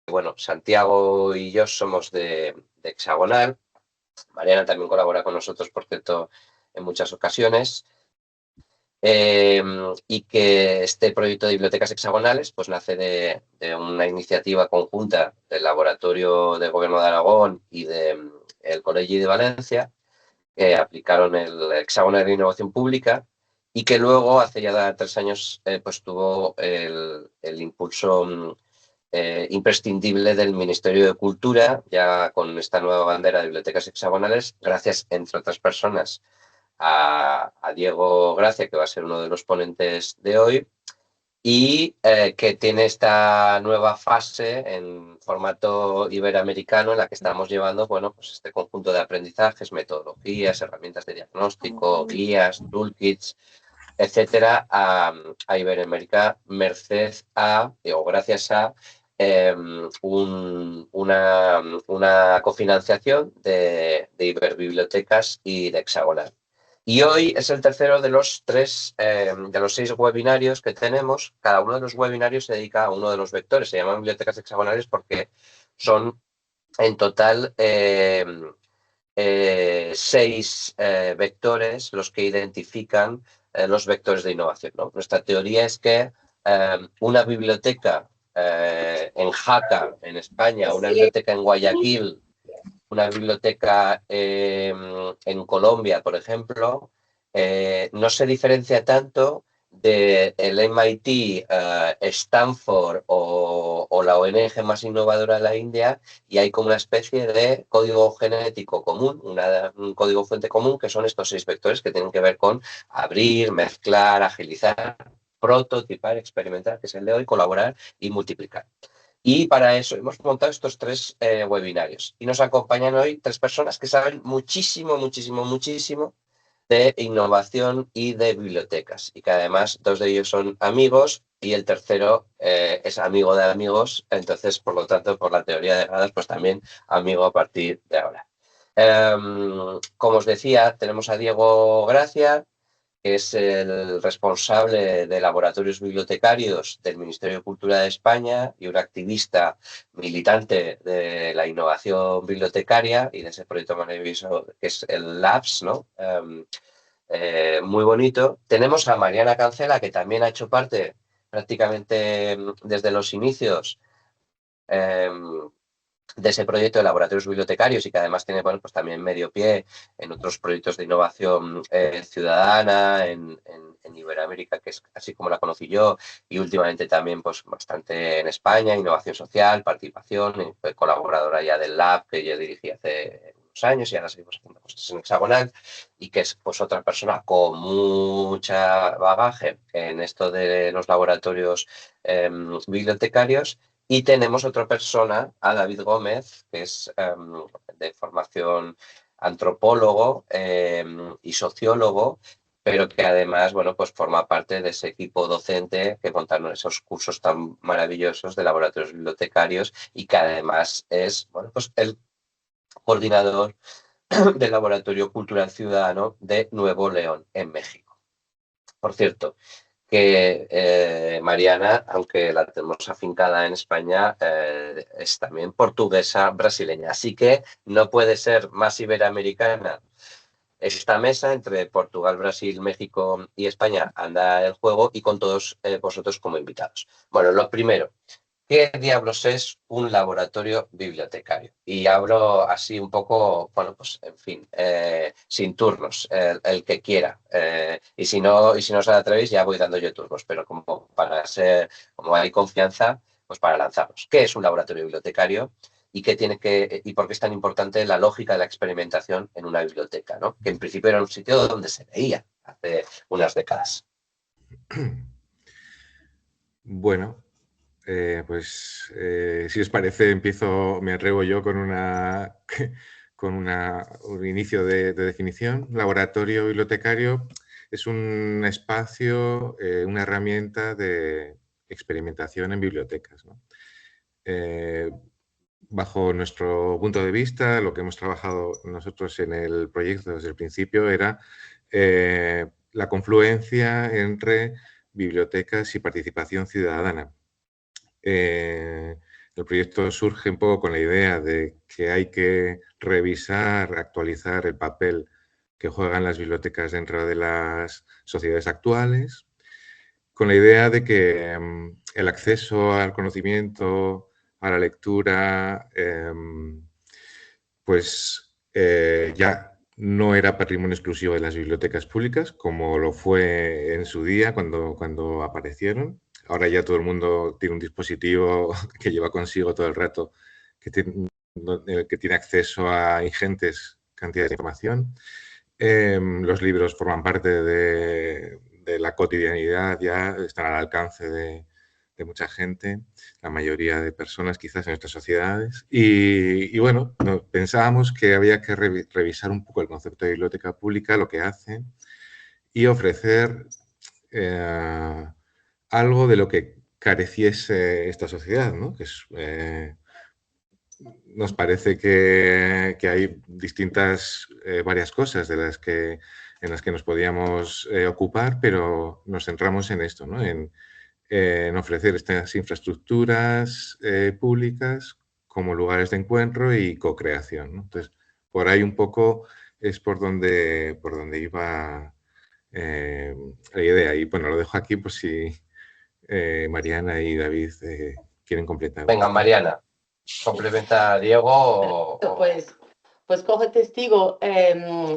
bueno, Santiago y yo somos de Hexagonal. Mariana también colabora con nosotros, por cierto, en muchas ocasiones. Y que este proyecto de bibliotecas hexagonales pues nace de una iniciativa conjunta del Laboratorio de Gobierno de Aragón y del Colegio de Valencia, que aplicaron el hexágono de innovación pública y que luego, hace ya 3 años, pues tuvo el impulso imprescindible del Ministerio de Cultura, ya con esta nueva bandera de bibliotecas hexagonales, gracias, entre otras personas, a Diego Gracia, que va a ser uno de los ponentes de hoy, y que tiene esta nueva fase en formato iberoamericano en la que estamos llevando, bueno, pues este conjunto de aprendizajes, metodologías, herramientas de diagnóstico, guías, toolkits, etcétera, a Iberoamérica, merced a, o gracias a, una cofinanciación de Iberbibliotecas y de Hexagonal. Y hoy es el tercero de los 6 webinarios que tenemos. Cada uno de los webinarios se dedica a uno de los vectores. Se llaman bibliotecas hexagonales porque son en total 6 vectores los que identifican los vectores de innovación, ¿no? Nuestra teoría es que una biblioteca en Jaca, en España, una biblioteca en Guayaquil, una biblioteca en Colombia, por ejemplo, no se diferencia tanto del MIT, Stanford o la ONG más innovadora de la India, y hay como una especie de código genético común, un código fuente común, que son estos 6 vectores que tienen que ver con abrir, mezclar, agilizar, prototipar, experimentar, que es el de hoy, colaborar y multiplicar. Y para eso hemos montado estos 3 webinarios. Y nos acompañan hoy 3 personas que saben muchísimo, muchísimo, muchísimo de innovación y de bibliotecas. Y que además 2 de ellos son amigos y el tercero es amigo de amigos. Entonces, por lo tanto, por la teoría de grados, pues también amigo a partir de ahora. Como os decía, tenemos a Diego Gracia, que es el responsable de laboratorios bibliotecarios del Ministerio de Cultura de España y un activista militante de la innovación bibliotecaria y de ese proyecto maravilloso que es el Labs, ¿no? Muy bonito. Tenemos a Mariana Cancela, que también ha hecho parte prácticamente desde los inicios de ese proyecto de laboratorios bibliotecarios y que además tiene, bueno, pues también medio pie en otros proyectos de innovación ciudadana en Iberoamérica, que es así como la conocí yo, y últimamente también pues bastante en España, innovación social, participación, fue colaboradora ya del Lab que yo dirigí hace unos años y ahora seguimos haciendo cosas en Hexagonal, y que es pues otra persona con mucha bagaje en esto de los laboratorios bibliotecarios. Y tenemos otra persona, a David Gómez, que es de formación antropólogo y sociólogo, pero que además, bueno, pues forma parte de ese equipo docente que montaron esos cursos tan maravillosos de laboratorios bibliotecarios y que además es, bueno, pues el coordinador del Laboratorio Cultural Ciudadano de Nuevo León, en México. Por cierto, que Mariana, aunque la tenemos afincada en España, es también portuguesa brasileña. Así que no puede ser más iberoamericana esta mesa entre Portugal, Brasil, México y España. Anda el juego y con todos vosotros como invitados. Bueno, lo primero, ¿qué diablos es un laboratorio bibliotecario? Y hablo así un poco, bueno, pues en fin, sin turnos, el que quiera. Y si no os atrevéis, ya voy dando yo turnos, pero como hay confianza, pues para lanzarnos. ¿Qué es un laboratorio bibliotecario? ¿Y por qué es tan importante la lógica de la experimentación en una biblioteca, ¿no? Que en principio era un sitio donde se leía hace unas décadas. Bueno, si os parece, me atrevo yo con un inicio de definición. Laboratorio bibliotecario es un espacio, una herramienta de experimentación en bibliotecas, ¿no? Bajo nuestro punto de vista, lo que hemos trabajado nosotros en el proyecto desde el principio era la confluencia entre bibliotecas y participación ciudadana. El proyecto surge un poco con la idea de que hay que revisar, actualizar el papel que juegan las bibliotecas dentro de las sociedades actuales, con la idea de que el acceso al conocimiento, a la lectura, pues ya no era patrimonio exclusivo de las bibliotecas públicas, como lo fue en su día cuando aparecieron. Ahora ya todo el mundo tiene un dispositivo que lleva consigo todo el rato, que tiene acceso a ingentes cantidades de información. Los libros forman parte de la cotidianidad, ya están al alcance de mucha gente, la mayoría de personas quizás en nuestras sociedades. Y bueno, pensábamos que había que revisar un poco el concepto de biblioteca pública, lo que hace, y ofrecer algo de lo que careciese esta sociedad, ¿no? Que es, nos parece que hay distintas, varias cosas en las que nos podíamos ocupar, pero nos centramos en esto, ¿no? En ofrecer estas infraestructuras públicas como lugares de encuentro y co-creación, ¿no? Entonces, por ahí un poco es por donde iba la idea. Y bueno, lo dejo aquí por si Mariana y David quieren completar. Venga, Mariana, complementa a Diego. Pues coge testigo.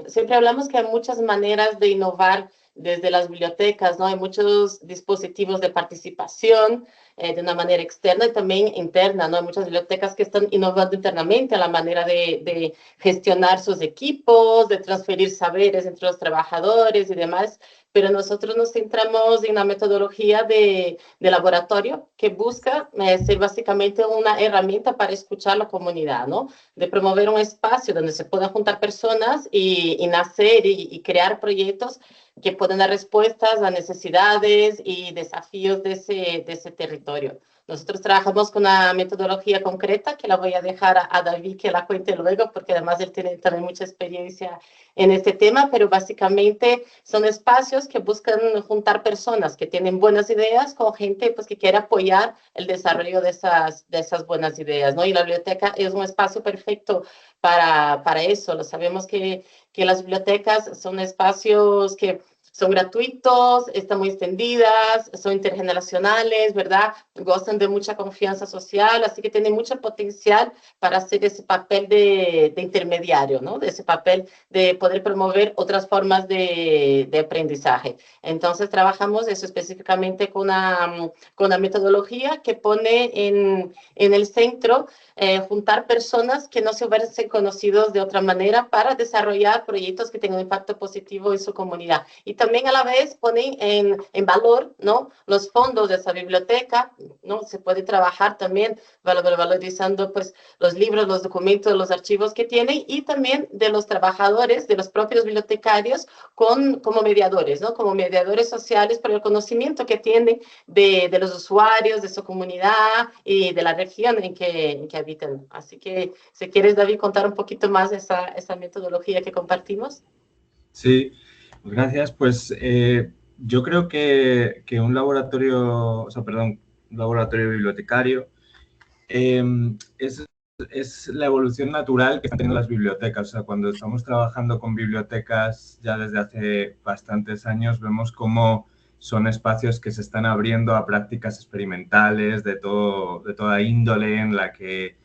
Siempre hablamos que hay muchas maneras de innovar desde las bibliotecas, ¿no? Hay muchos dispositivos de participación de una manera externa y también interna, ¿no? Hay muchas bibliotecas que están innovando internamente a la manera de gestionar sus equipos, de transferir saberes entre los trabajadores y demás, pero nosotros nos centramos en una metodología de laboratorio que busca ser básicamente una herramienta para escuchar la comunidad, ¿no? De promover un espacio donde se puedan juntar personas y nacer y crear proyectos que pueden dar respuestas a necesidades y desafíos de ese territorio. Nosotros trabajamos con una metodología concreta que la voy a dejar a David que la cuente luego, porque además él tiene también mucha experiencia en este tema, pero básicamente son espacios que buscan juntar personas que tienen buenas ideas con gente pues, que quiere apoyar el desarrollo de esas buenas ideas, ¿no? Y la biblioteca es un espacio perfecto para eso. Lo sabemos que las bibliotecas son espacios que son gratuitos, están muy extendidas, son intergeneracionales, ¿verdad? Gozan de mucha confianza social, así que tienen mucho potencial para hacer ese papel de intermediario, ¿no? De ese papel de poder promover otras formas de aprendizaje. Entonces, trabajamos eso específicamente con una metodología que pone en el centro juntar personas que no se hubiesen conocido de otra manera para desarrollar proyectos que tengan un impacto positivo en su comunidad. Y también a la vez ponen en valor, ¿no? Los fondos de esa biblioteca, ¿no? Se puede trabajar también valorizando pues, los libros, los documentos, los archivos que tienen y también de los trabajadores, de los propios bibliotecarios como mediadores, ¿no? Como mediadores sociales por el conocimiento que tienen de los usuarios, de su comunidad y de la región en que habitan. Así que, si quieres, David, contar un poquito más de esa metodología que compartimos. Sí, gracias. Pues yo creo que un laboratorio, un laboratorio bibliotecario es la evolución natural que están teniendo las bibliotecas. O sea, cuando estamos trabajando con bibliotecas ya desde hace bastantes años, vemos cómo son espacios que se están abriendo a prácticas experimentales de toda índole, en la que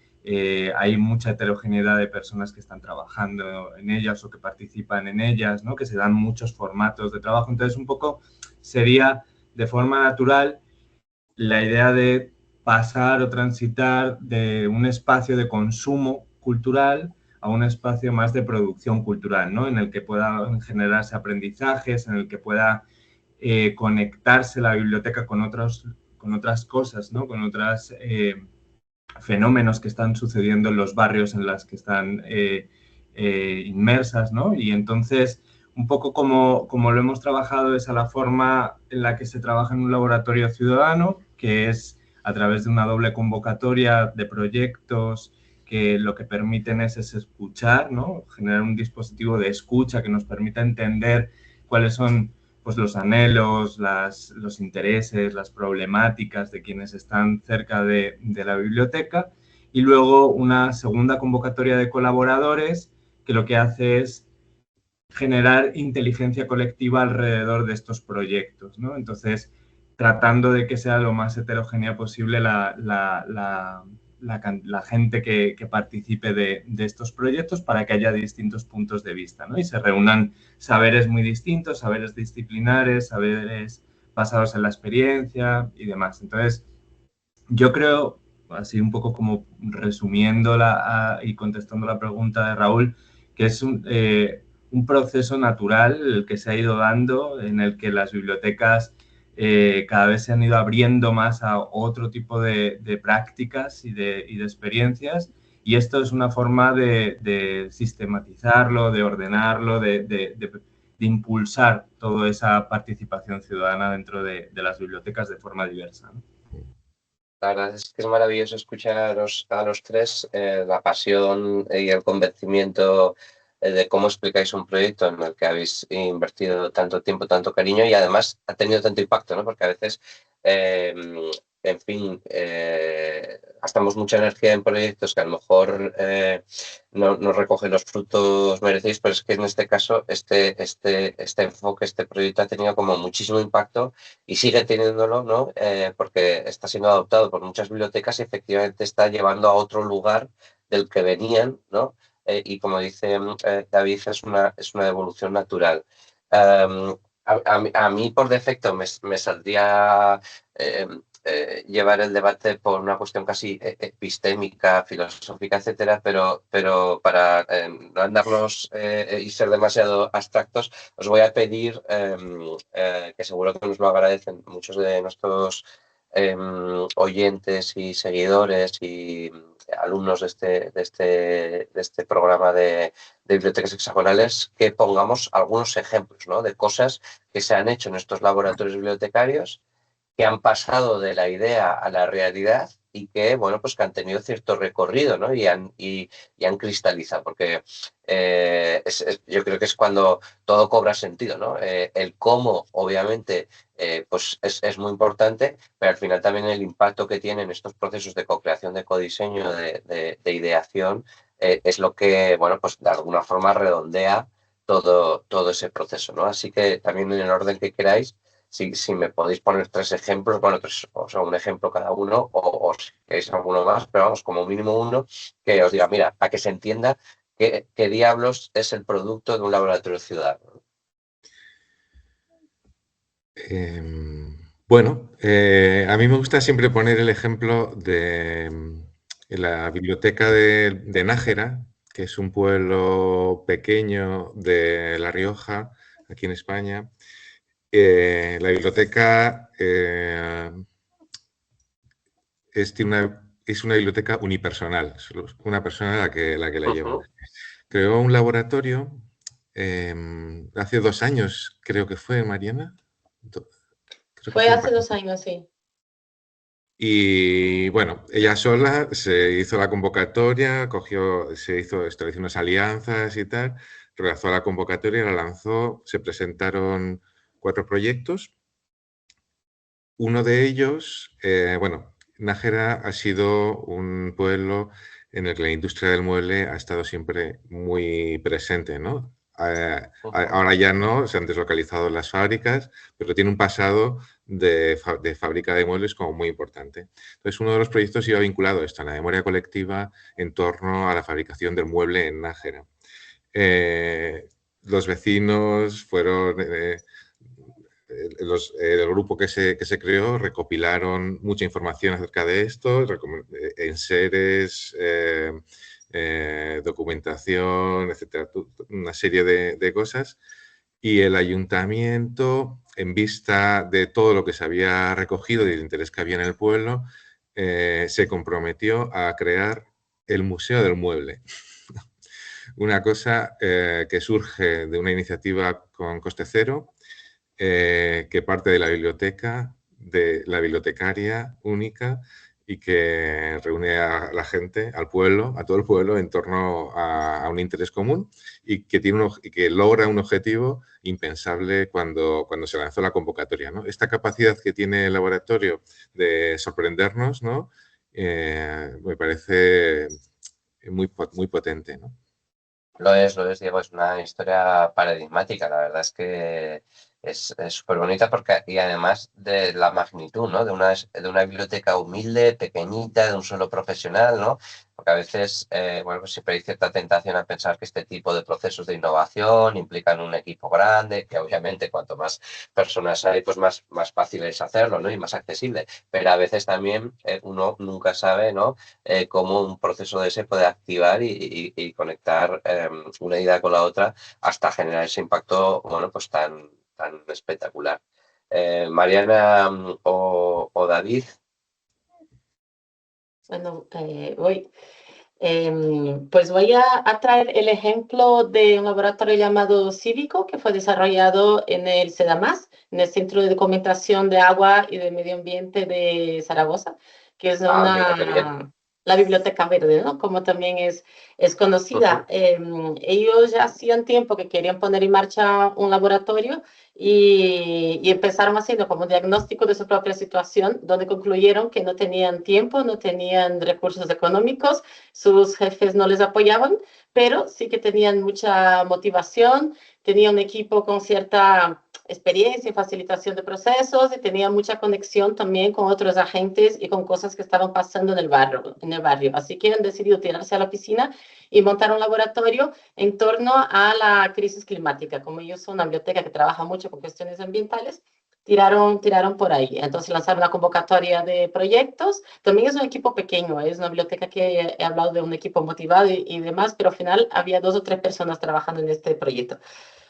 hay mucha heterogeneidad de personas que están trabajando en ellas o que participan en ellas, ¿no? Que se dan muchos formatos de trabajo. Entonces, un poco sería de forma natural la idea de pasar o transitar de un espacio de consumo cultural a un espacio más de producción cultural, ¿no? En el que puedan generarse aprendizajes, en el que pueda conectarse la biblioteca con otras cosas, ¿no? Con otros fenómenos que están sucediendo en los barrios en los que están inmersas, ¿no? Y entonces, un poco como lo hemos trabajado es a la forma en la que se trabaja en un laboratorio ciudadano, que es a través de una doble convocatoria de proyectos que lo que permiten es escuchar, ¿no? Generar un dispositivo de escucha que nos permita entender cuáles son pues los anhelos, los intereses, las problemáticas de quienes están cerca de la biblioteca, y luego una segunda convocatoria de colaboradores que lo que hace es generar inteligencia colectiva alrededor de estos proyectos, ¿no? Entonces, tratando de que sea lo más heterogénea posible la gente que participe de estos proyectos para que haya distintos puntos de vista, ¿no? Y se reúnan saberes muy distintos, saberes disciplinares, saberes basados en la experiencia y demás. Entonces, yo creo, así un poco como resumiéndola y contestando la pregunta de Raúl, que es un proceso natural el que se ha ido dando, en el que las bibliotecas cada vez se han ido abriendo más a otro tipo de prácticas y de experiencias, y esto es una forma de sistematizarlo, de ordenarlo, de impulsar toda esa participación ciudadana dentro de las bibliotecas de forma diversa, ¿no? La verdad es que es maravilloso escucharos a los tres, la pasión y el convencimiento de cómo explicáis un proyecto en el que habéis invertido tanto tiempo, tanto cariño y además ha tenido tanto impacto, ¿no? Porque a veces, en fin, gastamos mucha energía en proyectos que a lo mejor no recogen los frutos merecidos, pero es que en este caso este enfoque, este proyecto ha tenido como muchísimo impacto y sigue teniéndolo, ¿no? Porque está siendo adoptado por muchas bibliotecas y efectivamente está llevando a otro lugar del que venían, ¿no? Y como dice David, es una evolución natural. A mí, por defecto, me saldría llevar el debate por una cuestión casi epistémica, filosófica, etcétera, pero para no andarnos y ser demasiado abstractos, os voy a pedir, que seguro que nos lo agradecen muchos de nuestros oyentes y seguidores y alumnos de este programa de bibliotecas hexagonales, que pongamos algunos ejemplos, ¿no? De cosas que se han hecho en estos laboratorios bibliotecarios que han pasado de la idea a la realidad y que, bueno, pues que han tenido cierto recorrido, ¿no? Y han cristalizado, porque yo creo que es cuando todo cobra sentido, ¿no? El cómo, obviamente, pues es muy importante, pero al final también el impacto que tienen estos procesos de co-creación, de codiseño, de ideación, es lo que, bueno, pues de alguna forma redondea todo ese proceso, ¿no? Así que también en el orden que queráis, si me podéis poner 3 ejemplos, bueno, o sea, un ejemplo cada uno, o si queréis alguno más, pero vamos, como mínimo uno, que os diga, mira, para que se entienda qué diablos es el producto de un laboratorio ciudadano. Bueno, a mí me gusta siempre poner el ejemplo de la biblioteca de Nájera, que es un pueblo pequeño de La Rioja, aquí en España. La biblioteca es una biblioteca unipersonal, solo una persona la que la lleva. Creó un laboratorio hace 2 años, creo que fue, Mariana. Fue hace 2 años, sí. Y bueno, ella sola se hizo la convocatoria, estableció unas alianzas y tal, realizó la convocatoria, la lanzó, se presentaron 4 proyectos. Uno de ellos, bueno, Nájera ha sido un pueblo en el que la industria del mueble ha estado siempre muy presente, ¿no? Ahora ya no, se han deslocalizado las fábricas, pero tiene un pasado de fábrica de muebles como muy importante. Entonces, uno de los proyectos iba vinculado a esto, a la memoria colectiva en torno a la fabricación del mueble en Nájera. Los vecinos fueron... el grupo que se creó recopilaron mucha información acerca de esto, enseres, documentación, etcétera, una serie de cosas. Y el ayuntamiento, en vista de todo lo que se había recogido y del interés que había en el pueblo, se comprometió a crear el Museo del Mueble. Una cosa que surge de una iniciativa con coste cero, que parte de la biblioteca, de la bibliotecaria única y que reúne a la gente, al pueblo, a todo el pueblo, en torno a un interés común y que, y que logra un objetivo impensable cuando se lanzó la convocatoria, ¿no? Esta capacidad que tiene el laboratorio de sorprendernos, ¿no? Me parece muy potente, ¿no? Lo es, Diego, es una historia paradigmática. La verdad es que es súper bonita porque, y además de la magnitud, ¿no? De una biblioteca humilde, pequeñita, de un solo profesional, ¿no? Porque a veces, bueno, pues siempre hay cierta tentación a pensar que este tipo de procesos de innovación implican un equipo grande, que obviamente cuanto más personas hay, pues más fácil es hacerlo, ¿no? Y más accesible. Pero a veces también uno nunca sabe, ¿no? Cómo un proceso de ese puede activar y conectar una idea con la otra hasta generar ese impacto, bueno, pues tan espectacular. Mariana o David. Bueno, pues voy a traer el ejemplo de un laboratorio llamado Cívico que fue desarrollado en el CEDAMAS, en el Centro de Documentación de Agua y de Medio Ambiente de Zaragoza, que es Mira, qué bien. la Biblioteca Verde, ¿no? Como también es conocida. Ellos ya hacían tiempo que querían poner en marcha un laboratorio y empezaron haciendo como un diagnóstico de su propia situación, donde concluyeron que no tenían tiempo, no tenían recursos económicos, sus jefes no les apoyaban, pero sí que tenían mucha motivación, tenían un equipo con cierta experiencia en facilitación de procesos y tenía mucha conexión también con otros agentes y con cosas que estaban pasando en el barrio. Así que han decidido tirarse a la piscina y montar un laboratorio en torno a la crisis climática. Como ellos son una biblioteca que trabaja mucho con cuestiones ambientales, tiraron por ahí. Entonces lanzaron una convocatoria de proyectos. También es un equipo pequeño, es una biblioteca que he hablado de un equipo motivado y demás, pero al final había 2 o 3 personas trabajando en este proyecto.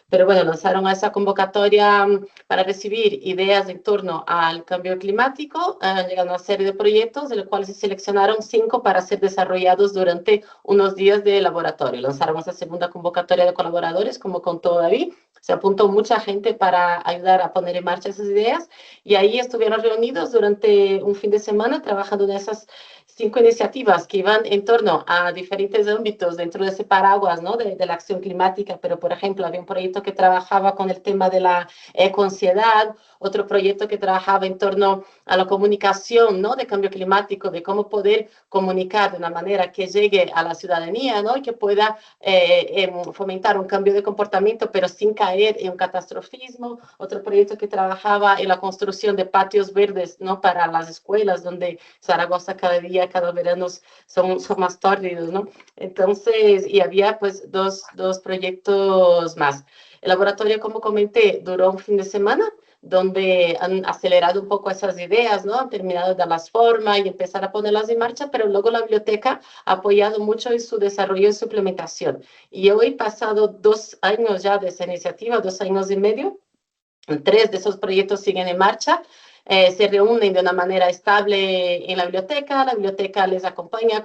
Pero bueno, lanzaron esa convocatoria para recibir ideas en torno al cambio climático. Han llegado a una serie de proyectos, de los cuales se seleccionaron 5 para ser desarrollados durante unos días de laboratorio. Lanzaron esa segunda convocatoria de colaboradores, como contó David. Se apuntó mucha gente para ayudar a poner en marcha esas ideas y ahí estuvieron reunidos durante un fin de semana trabajando en esas 5 iniciativas que iban en torno a diferentes ámbitos dentro de ese paraguas, ¿no? de la acción climática, pero por ejemplo había un proyecto que trabajaba con el tema de la ecoansiedad, otro proyecto que trabajaba en torno a la comunicación, ¿no? de cambio climático, de cómo poder comunicar de una manera que llegue a la ciudadanía, ¿no? y que pueda fomentar un cambio de comportamiento, pero sin caer en un catastrofismo. Otro proyecto que trabajaba en la construcción de patios verdes, ¿no? para las escuelas, donde Zaragoza cada verano son más tórridos, ¿no? Entonces, y había pues dos proyectos más. El laboratorio, como comenté, duró un fin de semana, donde han acelerado un poco esas ideas, ¿no? Han terminado de darlas forma y empezar a ponerlas en marcha, pero luego la biblioteca ha apoyado mucho en su desarrollo y su implementación. Y hoy, pasado 2 años ya de esa iniciativa, 2 años y medio, 3 de esos proyectos siguen en marcha. Se reúnen de una manera estable en la biblioteca les acompaña,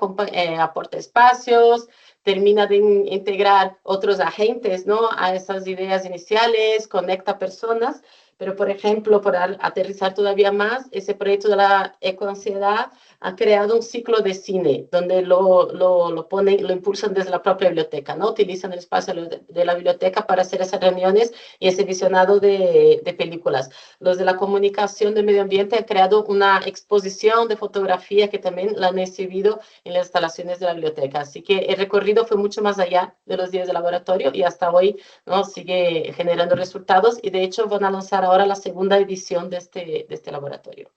aporta espacios, termina de integrar otros agentes, ¿no? a esas ideas iniciales, conecta personas, pero por ejemplo, para aterrizar todavía más, ese proyecto de la ecoansiedad ha creado un ciclo de cine, donde lo ponen, lo impulsan desde la propia biblioteca, ¿no? Utilizan el espacio de la biblioteca para hacer esas reuniones y ese visionado de películas. Los de la comunicación de medio ambiente han creado una exposición de fotografía que también la han exhibido en las instalaciones de la biblioteca. Así que el recorrido fue mucho más allá de los días de laboratorio y hasta hoy, ¿no? sigue generando resultados y de hecho van a lanzar ahora la segunda edición de este laboratorio.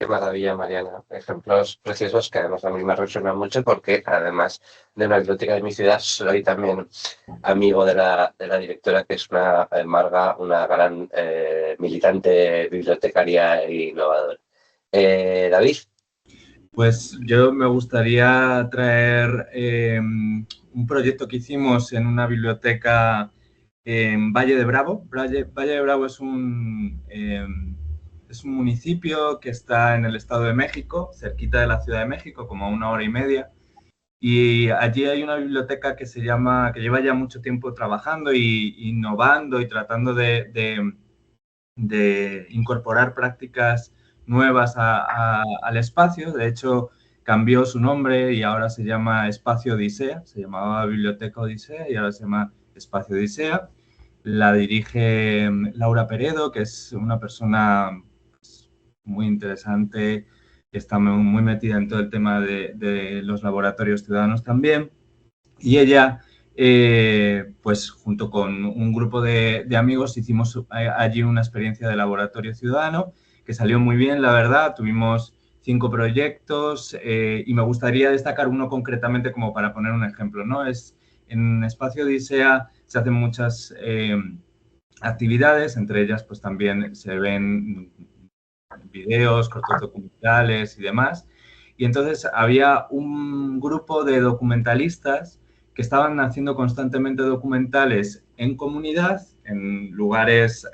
Qué maravilla, Mariana. Ejemplos preciosos que además a mí me resuenan mucho porque además de una biblioteca de mi ciudad soy también amigo de la directora, que es Marga, una gran militante bibliotecaria e innovadora. David. Pues yo me gustaría traer un proyecto que hicimos en una biblioteca en Valle de Bravo. Valle de Bravo es un municipio que está en el Estado de México, cerquita de la Ciudad de México, como a 1 hora y media. Y allí hay una biblioteca que lleva ya mucho tiempo trabajando y innovando y tratando de incorporar prácticas nuevas al espacio. De hecho, cambió su nombre y ahora se llama Espacio Odisea. Se llamaba Biblioteca Odisea y ahora se llama Espacio Odisea. La dirige Laura Peredo, que es una persona muy interesante, que está muy metida en todo el tema de los laboratorios ciudadanos también. Y ella, pues junto con un grupo de amigos, hicimos allí una experiencia de laboratorio ciudadano que salió muy bien, la verdad. Tuvimos 5 proyectos y me gustaría destacar uno concretamente como para poner un ejemplo, ¿no? En Espacio Odisea se hacen muchas actividades, entre ellas pues también se ven videos, cortos documentales y demás. Y entonces había un grupo de documentalistas que estaban haciendo constantemente documentales en comunidad, en lugares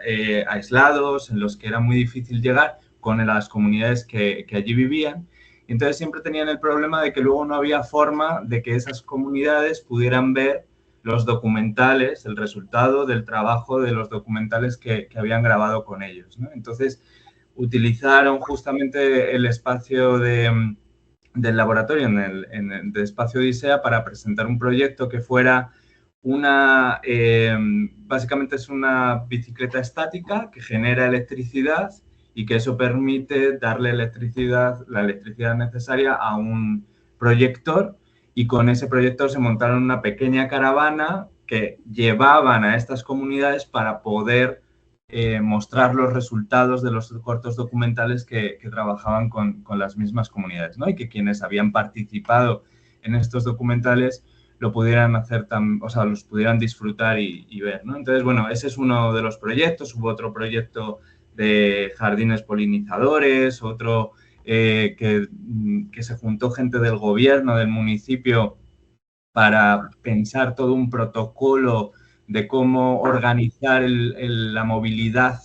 aislados, en los que era muy difícil llegar con las comunidades que allí vivían. Y entonces siempre tenían el problema de que luego no había forma de que esas comunidades pudieran ver los documentales, el resultado del trabajo de los documentales que habían grabado con ellos, ¿no? Entonces, utilizaron justamente el espacio del laboratorio en el espacio Odisea para presentar un proyecto que fuera básicamente es una bicicleta estática que genera electricidad y que eso permite darle la electricidad necesaria a un proyector, y con ese proyector se montaron una pequeña caravana que llevaban a estas comunidades para poder mostrar los resultados de los cortos documentales que trabajaban con las mismas comunidades, ¿no? Y que quienes habían participado en estos documentales lo pudieran hacer, los pudieran disfrutar y ver, ¿no? Entonces, bueno, ese es uno de los proyectos. Hubo otro proyecto de jardines polinizadores, otro que se juntó gente del gobierno, del municipio, para pensar todo un protocolo de cómo organizar la movilidad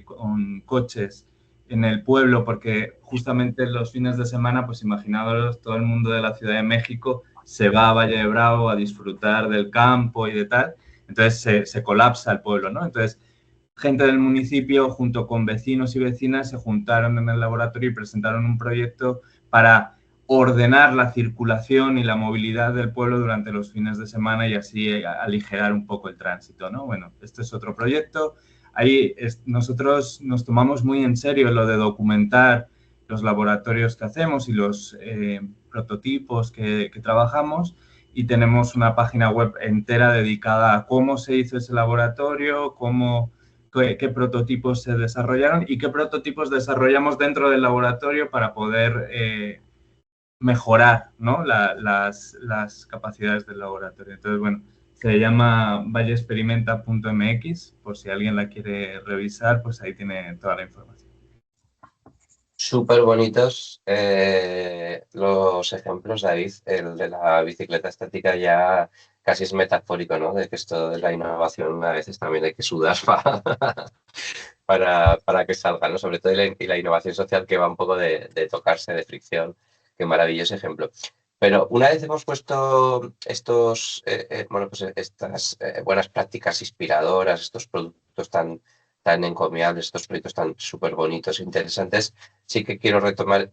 con coches en el pueblo, porque justamente los fines de semana, pues imaginaos, todo el mundo de la Ciudad de México se va a Valle de Bravo a disfrutar del campo y de tal, entonces se colapsa el pueblo, ¿no? Entonces, gente del municipio junto con vecinos y vecinas se juntaron en el laboratorio y presentaron un proyecto para ordenar la circulación y la movilidad del pueblo durante los fines de semana y así aligerar un poco el tránsito, ¿no? Bueno, este es otro proyecto. Ahí nosotros nos tomamos muy en serio lo de documentar los laboratorios que hacemos y los prototipos que trabajamos, y tenemos una página web entera dedicada a cómo se hizo ese laboratorio, qué prototipos se desarrollaron y qué prototipos desarrollamos dentro del laboratorio para poder mejorar, ¿no? las capacidades del laboratorio. Entonces, bueno, se llama valleexperimenta.mx, por si alguien la quiere revisar, pues ahí tiene toda la información. Súper bonitos los ejemplos, David. El de la bicicleta estática ya casi es metafórico, ¿no? De que esto de la innovación a veces también hay que sudar para que salga, ¿no? Sobre todo y la innovación social, que va un poco de tocarse, de fricción. Qué maravilloso ejemplo. Pero una vez hemos puesto estas buenas prácticas inspiradoras, estos productos tan encomiables, estos proyectos tan súper bonitos e interesantes, sí que quiero retomar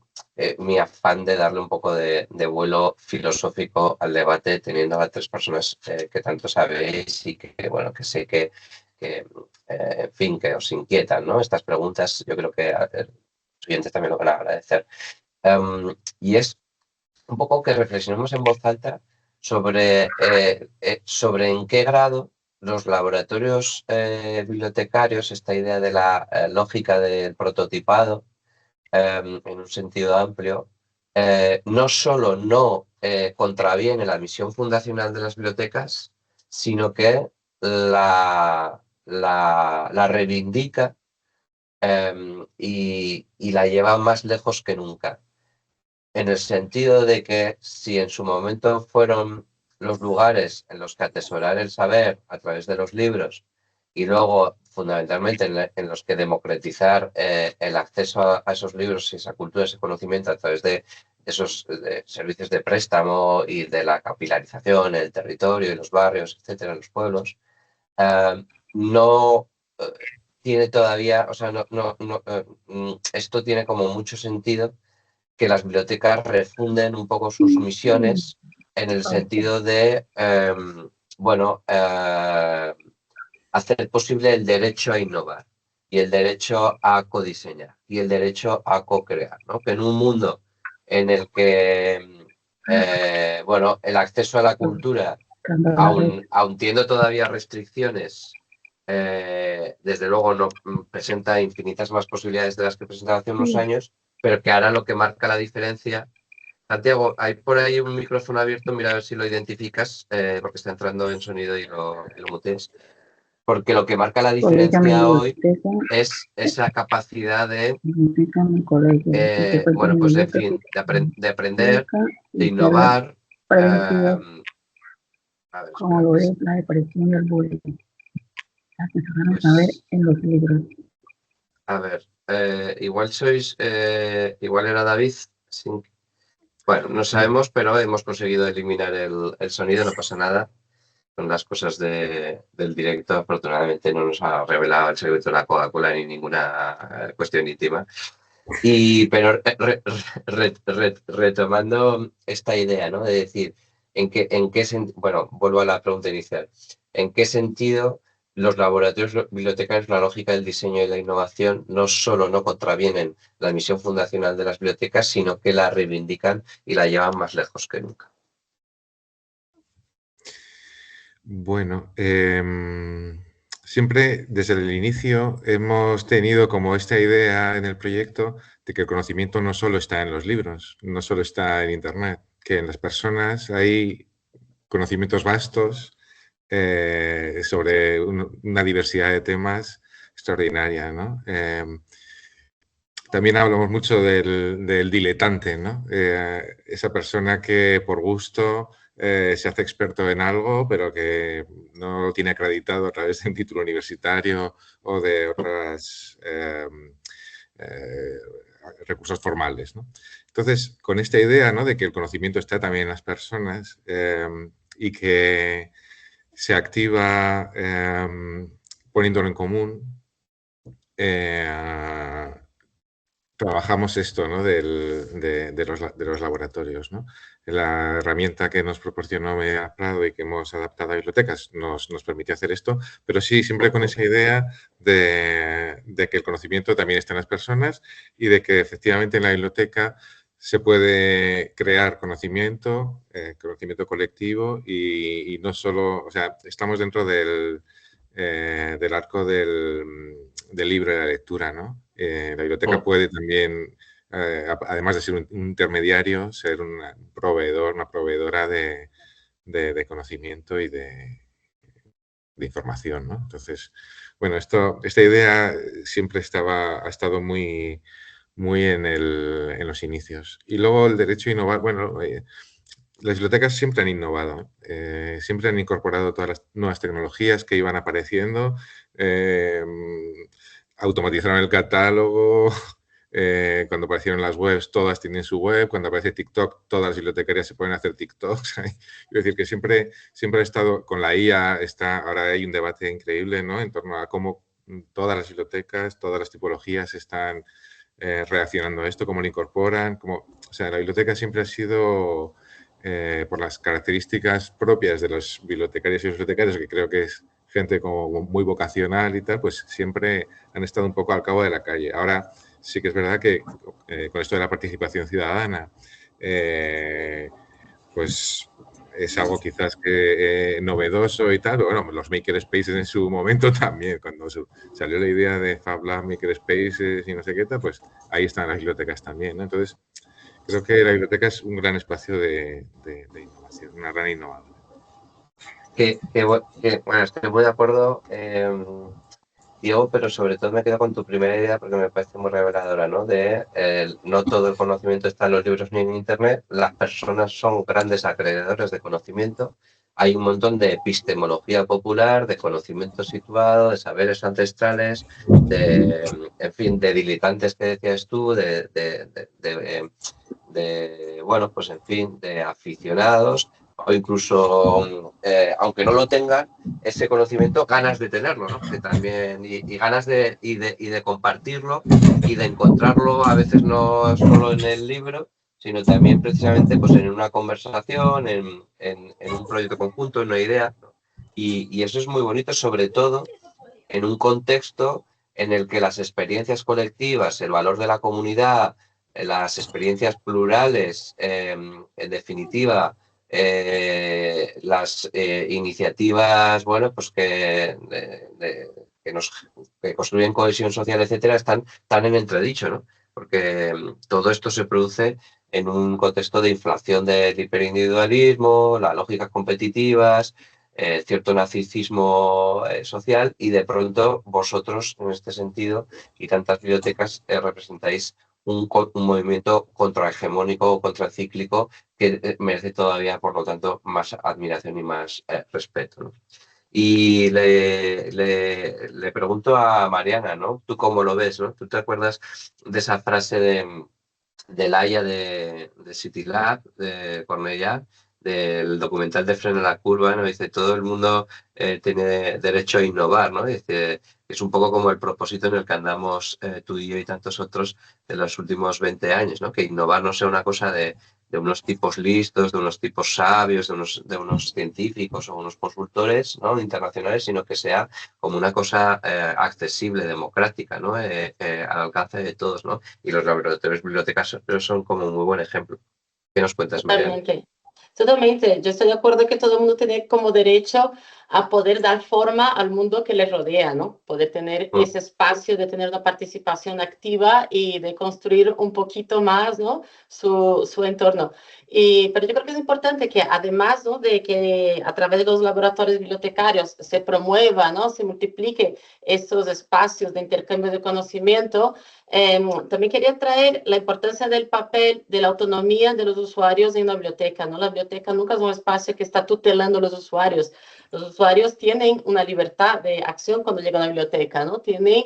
mi afán de darle un poco de vuelo filosófico al debate, teniendo a 3 personas que tanto sabéis y que, bueno, que sé que en fin, que os inquietan, ¿no? Estas preguntas, yo creo que los oyentes también lo van a agradecer. Y es un poco que reflexionemos en voz alta sobre en qué grado los laboratorios bibliotecarios, esta idea de la lógica del prototipado, en un sentido amplio, no solo no contraviene la misión fundacional de las bibliotecas, sino que la reivindica y la lleva más lejos que nunca. En el sentido de que si en su momento fueron los lugares en los que atesorar el saber a través de los libros y luego fundamentalmente en los que democratizar el acceso a esos libros y esa cultura, ese conocimiento a través de esos servicios de préstamo y de la capilarización en el territorio, en los barrios, etcétera, en los pueblos, no tiene todavía, o sea, esto tiene como mucho sentido, que las bibliotecas refunden un poco sus misiones en el sentido de, hacer posible el derecho a innovar y el derecho a codiseñar y el derecho a co-crear, ¿no? Que en un mundo en el que, el acceso a la cultura, aun teniendo todavía restricciones, desde luego no presenta infinitas más posibilidades de las que presentaba hace unos años, pero que ahora lo que marca la diferencia. Santiago, hay por ahí un micrófono abierto, mira a ver si lo identificas, porque está entrando en sonido y lo mutees. Porque lo que marca la diferencia hoy es esa capacidad de, pues en fin, de aprender, de innovar. A ver, como lo es la depresión y el bullying. Las que se van a saber en los libros. A ver, igual igual era David. Bueno, no sabemos, pero hemos conseguido eliminar el sonido, no pasa nada. Son las cosas del directo. Afortunadamente no nos ha revelado el secreto de la Coca-Cola ni ninguna cuestión íntima. Pero retomando esta idea, ¿no? De decir, vuelvo a la pregunta inicial. ¿En qué sentido los laboratorios bibliotecarios, la lógica del diseño y la innovación no solo no contravienen la misión fundacional de las bibliotecas, sino que la reivindican y la llevan más lejos que nunca? Bueno, siempre desde el inicio hemos tenido como esta idea en el proyecto de que el conocimiento no solo está en los libros, no solo está en Internet, que en las personas hay conocimientos vastos sobre una diversidad de temas extraordinaria, ¿no? También hablamos mucho del diletante, ¿no? Esa persona que por gusto se hace experto en algo, pero que no lo tiene acreditado a través de un título universitario o de otros recursos formales, ¿no? Entonces, con esta idea, ¿no?, de que el conocimiento está también en las personas y que se activa poniéndolo en común, trabajamos esto, ¿no?, de los laboratorios, ¿no? La herramienta que nos proporcionó Media Prado y que hemos adaptado a bibliotecas nos permite hacer esto, pero sí, siempre con esa idea de que el conocimiento también está en las personas y de que efectivamente en la biblioteca se puede crear conocimiento colectivo y no solo, o sea, estamos dentro del arco del libro y de la lectura, ¿no? La biblioteca puede también, además de ser un intermediario, ser un proveedor, una proveedora de conocimiento y de información, ¿no? Entonces, bueno, esta idea siempre ha estado muy en los inicios. Y luego el derecho a innovar, bueno, las bibliotecas siempre han innovado, siempre han incorporado todas las nuevas tecnologías que iban apareciendo, automatizaron el catálogo, cuando aparecieron las webs, todas tienen su web, cuando aparece TikTok, todas las bibliotecarias se pueden hacer TikToks. Quiero decir que siempre ha estado, con la IA, ahora hay un debate increíble, ¿no?, en torno a cómo todas las bibliotecas, todas las tipologías están reaccionando a esto, cómo lo incorporan, o sea, la biblioteca siempre ha sido, por las características propias de los bibliotecarios y bibliotecarios, que creo que es gente como muy vocacional y tal, pues siempre han estado un poco al cabo de la calle. Ahora sí que es verdad que con esto de la participación ciudadana, pues es algo quizás que novedoso y tal, pero bueno, los makerspaces en su momento también, cuando salió la idea de Fab Lab, makerspaces y no sé qué tal, pues ahí están las bibliotecas también, ¿no? Entonces, creo que la biblioteca es un gran espacio de innovación, una gran innovadora. Bueno, estoy muy de acuerdo, Diego, pero sobre todo me quedo con tu primera idea porque me parece muy reveladora, ¿no? No todo el conocimiento está en los libros ni en Internet, las personas son grandes acreedores de conocimiento, hay un montón de epistemología popular, de conocimiento situado, de saberes ancestrales, en fin, de diletantes que decías tú, bueno, pues en fin, de aficionados, o incluso, aunque no lo tengan, ese conocimiento, ganas de tenerlo, ¿no? Que también, y ganas de compartirlo y de encontrarlo, a veces no solo en el libro, sino también precisamente pues, en una conversación, en un proyecto conjunto, en una idea, ¿no? Y eso es muy bonito, sobre todo en un contexto en el que las experiencias colectivas, el valor de la comunidad, las experiencias plurales, en definitiva, las iniciativas, bueno, pues que construyen cohesión social, etcétera, están en entredicho, ¿no? Porque todo esto se produce en un contexto de inflación del hiperindividualismo, las lógicas competitivas, cierto narcisismo social, y de pronto vosotros, en este sentido, y tantas bibliotecas, representáis un movimiento contrahegemónico o contracíclico que merece todavía, por lo tanto, más admiración y más respeto, ¿no? Y le pregunto a Mariana, ¿no? ¿Tú cómo lo ves, no? ¿Tú te acuerdas de esa frase de Laia de City Lab, de Cornellà, del documental de Frena la Curva, ¿no? Dice, todo el mundo tiene derecho a innovar, ¿no? Dice, es un poco como el propósito en el que andamos tú y yo y tantos otros de los últimos 20 años, ¿no? Que innovar no sea una cosa de unos tipos listos, de unos tipos sabios, de unos científicos o unos consultores, ¿no? Internacionales, sino que sea como una cosa accesible, democrática, ¿no? Al alcance de todos, ¿no? Y los laboratorios bibliotecas son como un muy buen ejemplo. ¿Qué nos cuentas, Mariana? Totalmente. Totalmente. Yo estoy de acuerdo que todo el mundo tiene como derecho a poder dar forma al mundo que le rodea, ¿no? Poder tener ese espacio de tener una participación activa y de construir un poquito más, ¿no? Su entorno. Pero yo creo que es importante que además, ¿no? De que a través de los laboratorios bibliotecarios se promueva, ¿no? Se multiplique esos espacios de intercambio de conocimiento. También quería traer la importancia del papel de la autonomía de los usuarios en una biblioteca, ¿no? La biblioteca nunca es un espacio que está tutelando a los usuarios. Los usuarios tienen una libertad de acción cuando llegan a la biblioteca, ¿no? Tienen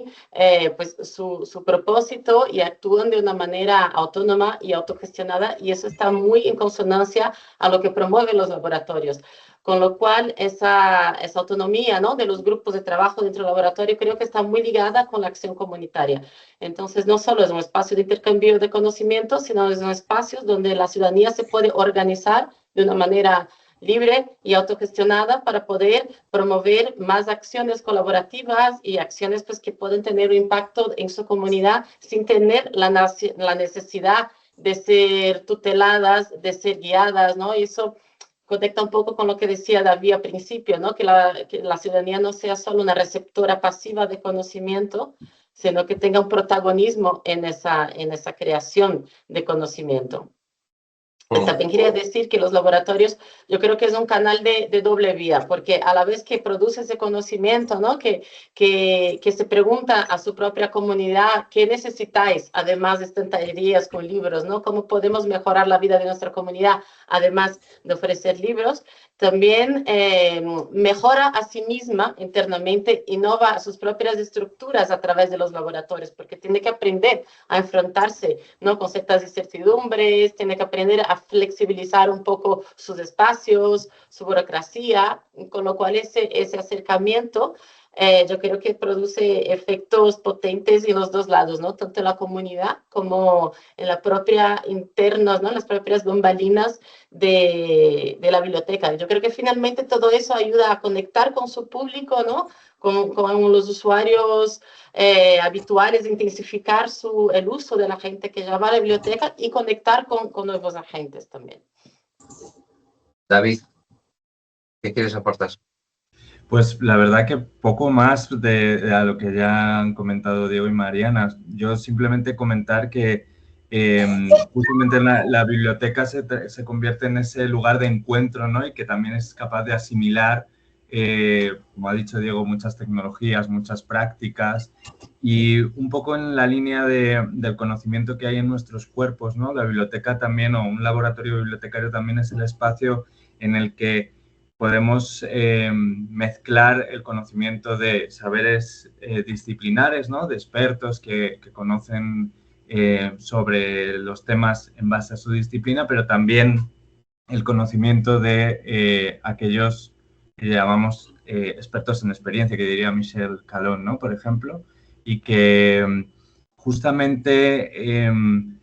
pues su propósito y actúan de una manera autónoma y autogestionada, y eso está muy en consonancia a lo que promueven los laboratorios. Con lo cual, esa autonomía, ¿no? De los grupos de trabajo dentro del laboratorio creo que está muy ligada con la acción comunitaria. Entonces, no solo es un espacio de intercambio de conocimientos, sino es un espacio donde la ciudadanía se puede organizar de una manera libre y autogestionada para poder promover más acciones colaborativas y acciones pues, que pueden tener un impacto en su comunidad sin tener la necesidad de ser tuteladas, de ser guiadas, ¿no? Y eso conecta un poco con lo que decía David al principio, ¿no? Que la ciudadanía no sea solo una receptora pasiva de conocimiento, sino que tenga un protagonismo en esa creación de conocimiento. También quería decir que los laboratorios, yo creo que es un canal de doble vía, porque a la vez que produce ese conocimiento, ¿no? Que se pregunta a su propia comunidad, ¿qué necesitáis? Además de estanterías con libros, ¿no? ¿Cómo podemos mejorar la vida de nuestra comunidad? Además de ofrecer libros, también mejora a sí misma internamente, innova sus propias estructuras a través de los laboratorios, porque tiene que aprender a enfrentarse, ¿no? Con ciertas incertidumbres, tiene que aprender a flexibilizar un poco sus espacios, su burocracia, con lo cual ese acercamiento yo creo que produce efectos potentes en los dos lados, ¿no? Tanto en la comunidad como en la propia internos, ¿no? Las propias bambalinas de la biblioteca. Yo creo que finalmente todo eso ayuda a conectar con su público, ¿no? Con los usuarios habituales, intensificar el uso de la gente que ya va a la biblioteca y conectar con nuevos agentes también. David, ¿qué quieres aportar? Pues la verdad que poco más a lo que ya han comentado Diego y Mariana. Yo simplemente comentar que justamente la biblioteca se convierte en ese lugar de encuentro, ¿no? Y que también es capaz de asimilar, como ha dicho Diego, muchas tecnologías, muchas prácticas, y un poco en la línea del conocimiento que hay en nuestros cuerpos, ¿no? La biblioteca también, o un laboratorio bibliotecario también, es el espacio en el que podemos mezclar el conocimiento de saberes disciplinares, ¿no? De expertos que conocen sobre los temas en base a su disciplina, pero también el conocimiento de aquellos que llamamos expertos en experiencia, que diría Michel Calón, ¿no? Por ejemplo, y que justamente en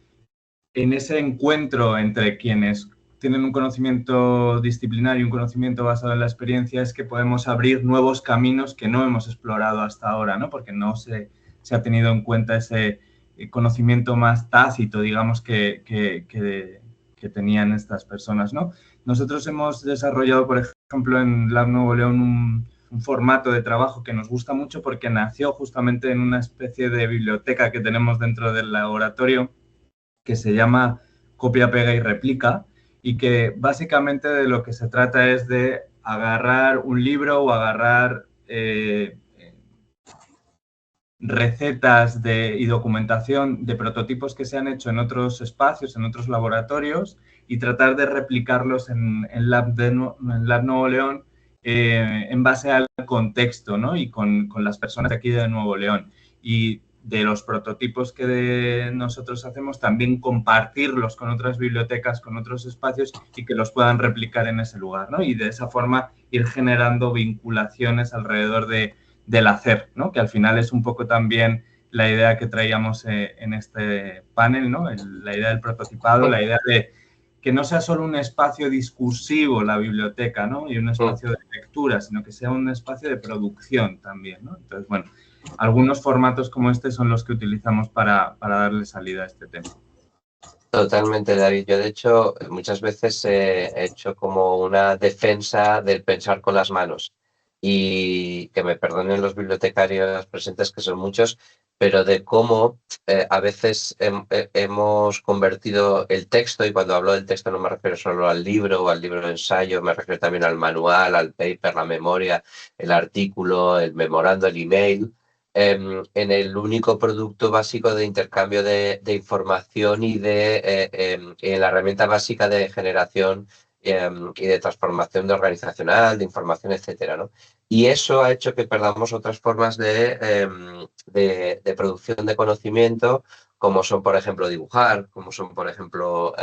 ese encuentro entre quienes tienen un conocimiento disciplinario y un conocimiento basado en la experiencia es que podemos abrir nuevos caminos que no hemos explorado hasta ahora, ¿no? Porque no se ha tenido en cuenta ese conocimiento más tácito, digamos, que tenían estas personas, ¿no? Nosotros hemos desarrollado, por ejemplo, en Lab Nuevo León un formato de trabajo que nos gusta mucho porque nació justamente en una especie de biblioteca que tenemos dentro del laboratorio que se llama Copia, Pega y Replica, y que básicamente de lo que se trata es de agarrar un libro o agarrar recetas y documentación de prototipos que se han hecho en otros espacios, en otros laboratorios, y tratar de replicarlos en Lab Nuevo León en base al contexto, ¿no? Y con las personas de aquí de Nuevo León. Y de los prototipos que nosotros hacemos, también compartirlos con otras bibliotecas, con otros espacios y que los puedan replicar en ese lugar, ¿no? Y de esa forma ir generando vinculaciones alrededor del hacer, ¿no? Que al final es un poco también la idea que traíamos en este panel, ¿no? La idea del prototipado, la idea de que no sea solo un espacio discursivo la biblioteca, ¿no? Y un espacio de lectura, sino que sea un espacio de producción también, ¿no? Entonces, bueno, algunos formatos como este son los que utilizamos para darle salida a este tema. Totalmente, David. Yo, de hecho, muchas veces he hecho como una defensa del pensar con las manos. Y que me perdonen los bibliotecarios presentes, que son muchos, pero de cómo a veces hemos convertido el texto, y cuando hablo del texto no me refiero solo al libro o al libro de ensayo, me refiero también al manual, al paper, la memoria, el artículo, el memorando, el email, en el único producto básico de intercambio de información y en la herramienta básica de generación y de transformación de organizacional, de información, etcétera, ¿no? Y eso ha hecho que perdamos otras formas de producción de conocimiento, como son, por ejemplo, dibujar, como son, por ejemplo,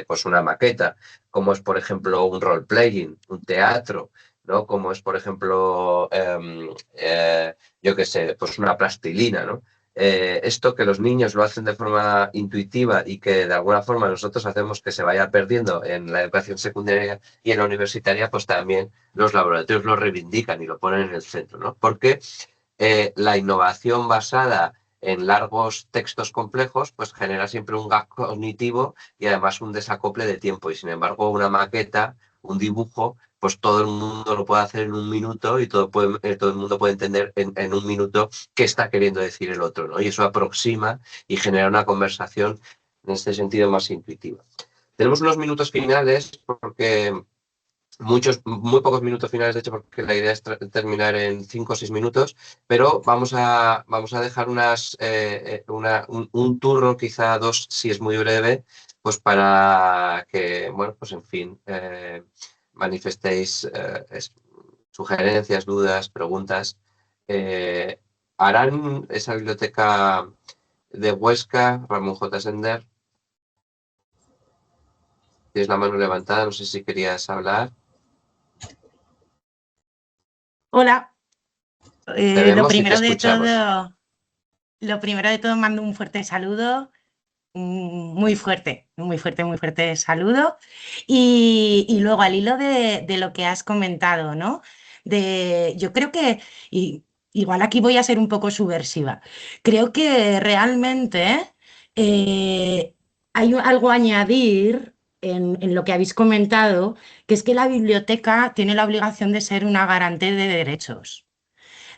pues una maqueta, como es, por ejemplo, un role-playing, un teatro, ¿no? Como es, por ejemplo, yo qué sé, pues una plastilina, ¿no? Esto que los niños lo hacen de forma intuitiva y que de alguna forma nosotros hacemos que se vaya perdiendo en la educación secundaria y en la universitaria, pues también los laboratorios lo reivindican y lo ponen en el centro, ¿no? Porque la innovación basada en largos textos complejos, pues genera siempre un gap cognitivo y además un desacople de tiempo. Y sin embargo, una maqueta, un dibujo, pues todo el mundo lo puede hacer en un minuto y todo el mundo puede entender en un minuto qué está queriendo decir el otro, ¿no? Y eso aproxima y genera una conversación en este sentido más intuitiva. Tenemos unos minutos finales porque muy pocos minutos finales, de hecho, porque la idea es terminar en 5 o 6 minutos, pero vamos a dejar un turno, quizá 2, si es muy breve, pues para que, bueno, pues en fin, manifestéis sugerencias, dudas, preguntas. Harán esa biblioteca de Huesca, Ramón J. Sender. Tienes la mano levantada, no sé si querías hablar. Hola. Lo primero de todo mando un fuerte saludo, muy fuerte saludo. Y luego al hilo de lo que has comentado, ¿no? Yo creo que, igual aquí voy a ser un poco subversiva, creo que realmente hay algo a añadir en lo que habéis comentado, que es que la biblioteca tiene la obligación de ser una garante de derechos.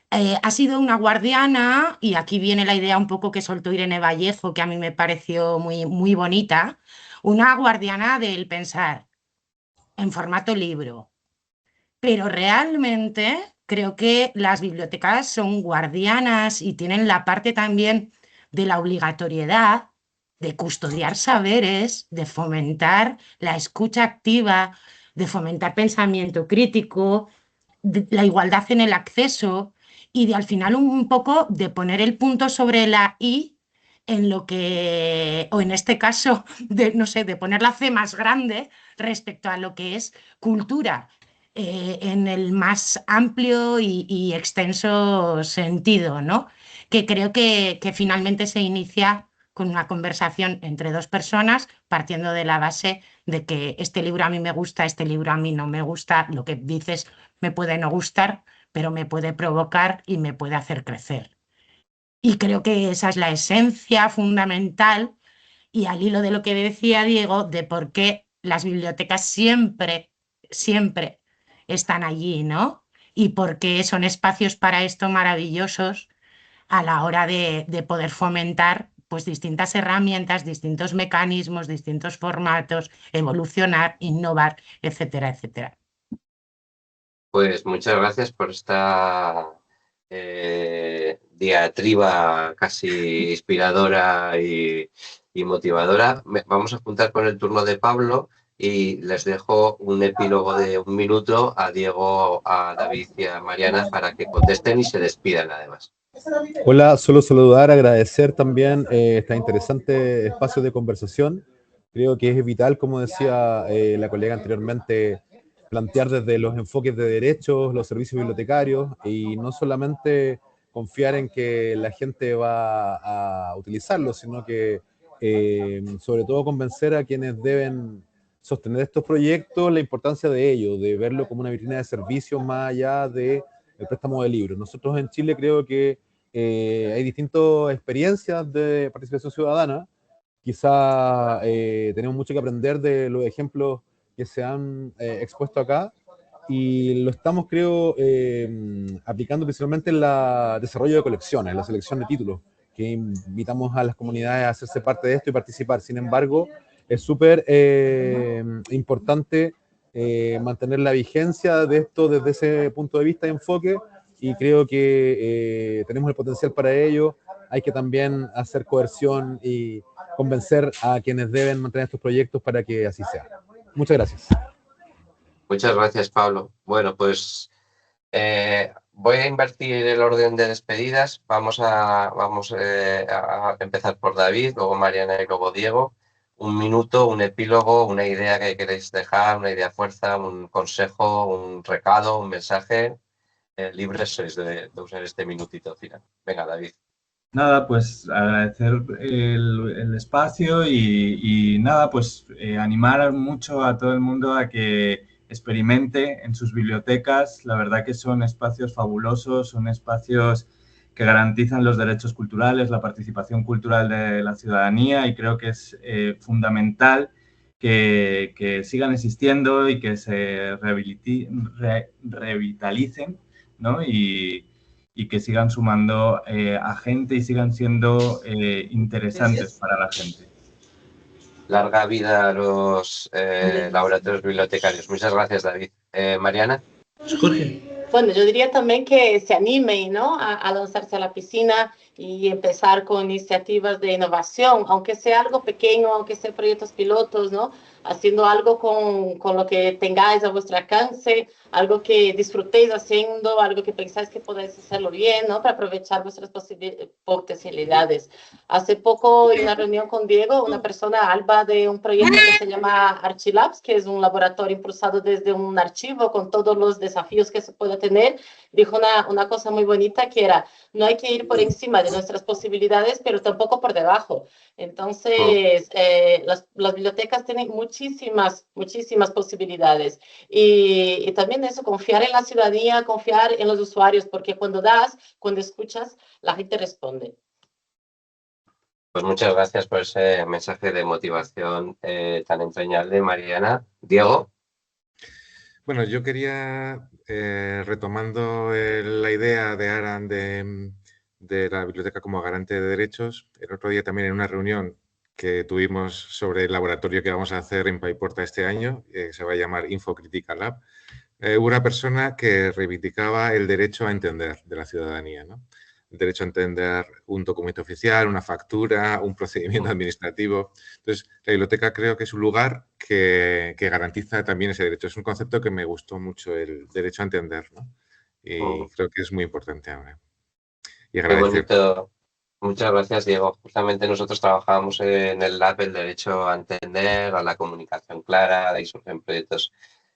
Ha sido una guardiana, y aquí viene la idea un poco que soltó Irene Vallejo, que a mí me pareció muy, muy bonita, una guardiana del pensar en formato libro. Pero realmente creo que las bibliotecas son guardianas y tienen la parte también de la obligatoriedad de custodiar saberes, de fomentar la escucha activa, de fomentar pensamiento crítico, la igualdad en el acceso y al final un poco de poner el punto sobre la I en lo que, o en este caso, no sé, de poner la C más grande respecto a lo que es cultura, en el más amplio y extenso sentido, ¿no? Que creo que finalmente se inicia con una conversación entre dos personas, partiendo de la base de que este libro a mí me gusta, este libro a mí no me gusta, lo que dices me puede no gustar, pero me puede provocar y me puede hacer crecer. Y creo que esa es la esencia fundamental y al hilo de lo que decía Diego, de por qué las bibliotecas siempre, siempre están allí, ¿no? Y por qué son espacios para esto maravillosos a la hora de poder fomentar pues distintas herramientas, distintos mecanismos, distintos formatos, evolucionar, innovar, etcétera, etcétera. Pues muchas gracias por esta diatriba casi inspiradora y motivadora. Vamos a juntar con el turno de Pablo y les dejo un epílogo de 1 minuto a Diego, a David y a Mariana para que contesten y se despidan además. Hola, solo saludar, agradecer también este interesante espacio de conversación. Creo que es vital, como decía la colega anteriormente, plantear desde los enfoques de derechos, los servicios bibliotecarios y no solamente confiar en que la gente va a utilizarlos, sino que sobre todo convencer a quienes deben sostener estos proyectos la importancia de ello, de verlo como una vitrina de servicios más allá del préstamo de libros. Nosotros en Chile creo que hay distintas experiencias de participación ciudadana. Quizá tenemos mucho que aprender de los ejemplos que se han expuesto acá y lo estamos, creo, aplicando principalmente en el desarrollo de colecciones, en la selección de títulos, que invitamos a las comunidades a hacerse parte de esto y participar. Sin embargo, es súper importante mantener la vigencia de esto desde ese punto de vista y enfoque, y creo que tenemos el potencial para ello. Hay que también hacer coerción y convencer a quienes deben mantener estos proyectos para que así sea. Muchas gracias. Muchas gracias, Pablo. Bueno, pues voy a invertir el orden de despedidas. Vamos a empezar por David, luego Mariana y luego Diego. 1 minuto, un epílogo, una idea que queréis dejar, una idea fuerza, un consejo, un recado, un mensaje. Libres sois de usar este minutito final. Venga, David. Nada, pues agradecer el espacio y nada, pues animar mucho a todo el mundo a que experimente en sus bibliotecas. La verdad que son espacios fabulosos, son espacios que garantizan los derechos culturales, la participación cultural de la ciudadanía, y creo que es fundamental que sigan existiendo y que se revitalicen, ¿no? Y que sigan sumando a gente y sigan siendo interesantes para la gente. Larga vida a los laboratorios bibliotecarios. Muchas gracias, David. Mariana. Jorge. Bueno, yo diría también que se animen, ¿no?, a lanzarse a la piscina y empezar con iniciativas de innovación, aunque sea algo pequeño, aunque sea proyectos pilotos, ¿no?, haciendo algo con lo que tengáis a vuestro alcance, algo que disfrutéis haciendo, algo que pensáis que podéis hacerlo bien, ¿no?, para aprovechar vuestras potencialidades. Hace poco, en una reunión con Diego, una persona, Alba, de un proyecto que se llama Archilabs, que es un laboratorio impulsado desde un archivo con todos los desafíos que se puede tener, dijo una cosa muy bonita, que era: no hay que ir por encima de nuestras posibilidades, pero tampoco por debajo. Entonces, las bibliotecas tienen muchísimas posibilidades. Y también eso, confiar en la ciudadanía, confiar en los usuarios, porque cuando escuchas, la gente responde. Pues muchas gracias por ese mensaje de motivación tan entrañable, Mariana. Diego. Bueno, yo quería, retomando la idea de Aran de la biblioteca como garante de derechos, el otro día también en una reunión que tuvimos sobre el laboratorio que vamos a hacer en Paiporta este año, se va a llamar Infocrítica Lab, hubo una persona que reivindicaba el derecho a entender de la ciudadanía, ¿no? El derecho a entender un documento oficial, una factura, un procedimiento administrativo. Entonces, la biblioteca creo que es un lugar que garantiza también ese derecho. Es un concepto que me gustó mucho, el derecho a entender, ¿no? Y creo que es muy importante ahora. Y agradecer. Muchas gracias, Diego. Justamente nosotros trabajamos en el Lab el derecho a entender, a la comunicación clara, ahí surgen proyectos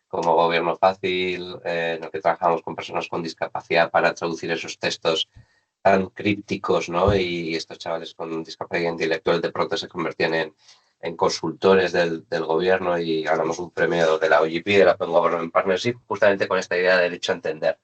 como Gobierno Fácil, en el que trabajamos con personas con discapacidad para traducir esos textos tan crípticos, ¿no? Y estos chavales con discapacidad intelectual de pronto se convertían en consultores del gobierno y ganamos un premio de la OGP, de la Open Government Partnership, justamente con esta idea de derecho a entender.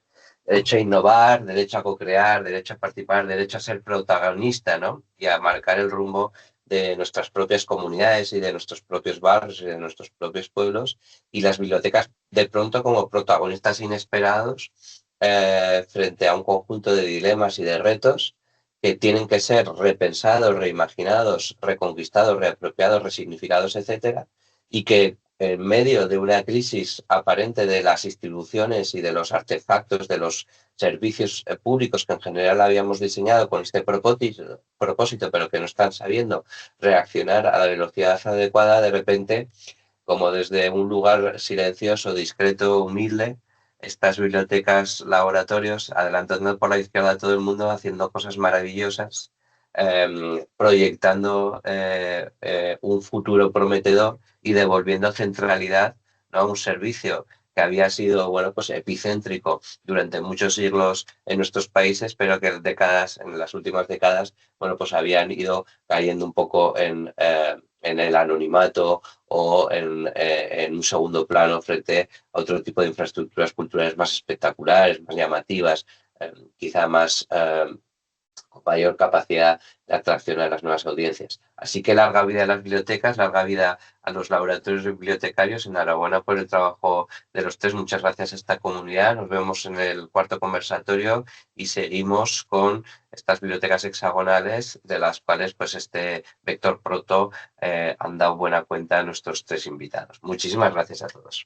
Derecho a innovar, derecho a co-crear, derecho a participar, derecho a ser protagonista, ¿no? Y a marcar el rumbo de nuestras propias comunidades y de nuestros propios barrios y de nuestros propios pueblos, y las bibliotecas de pronto como protagonistas inesperados frente a un conjunto de dilemas y de retos que tienen que ser repensados, reimaginados, reconquistados, reapropiados, resignificados, etcétera, y que en medio de una crisis aparente de las instituciones y de los artefactos, de los servicios públicos que en general habíamos diseñado con este propósito, pero que no están sabiendo reaccionar a la velocidad adecuada, de repente, como desde un lugar silencioso, discreto, humilde, estas bibliotecas, laboratorios, adelantando por la izquierda a todo el mundo, haciendo cosas maravillosas, proyectando un futuro prometedor y devolviendo centralidad, ¿no?, a un servicio que había sido, bueno, pues epicéntrico durante muchos siglos en nuestros países, pero que en las últimas décadas, bueno, pues habían ido cayendo un poco en el anonimato o en un segundo plano frente a otro tipo de infraestructuras culturales más espectaculares, más llamativas, quizá más con mayor capacidad de atracción a las nuevas audiencias. Así que larga vida a las bibliotecas, larga vida a los laboratorios bibliotecarios. Enhorabuena por el trabajo de los tres. Muchas gracias a esta comunidad. Nos vemos en el cuarto conversatorio y seguimos con estas bibliotecas hexagonales, de las cuales pues este Vector Proto han dado buena cuenta a nuestros tres invitados. Muchísimas gracias a todos.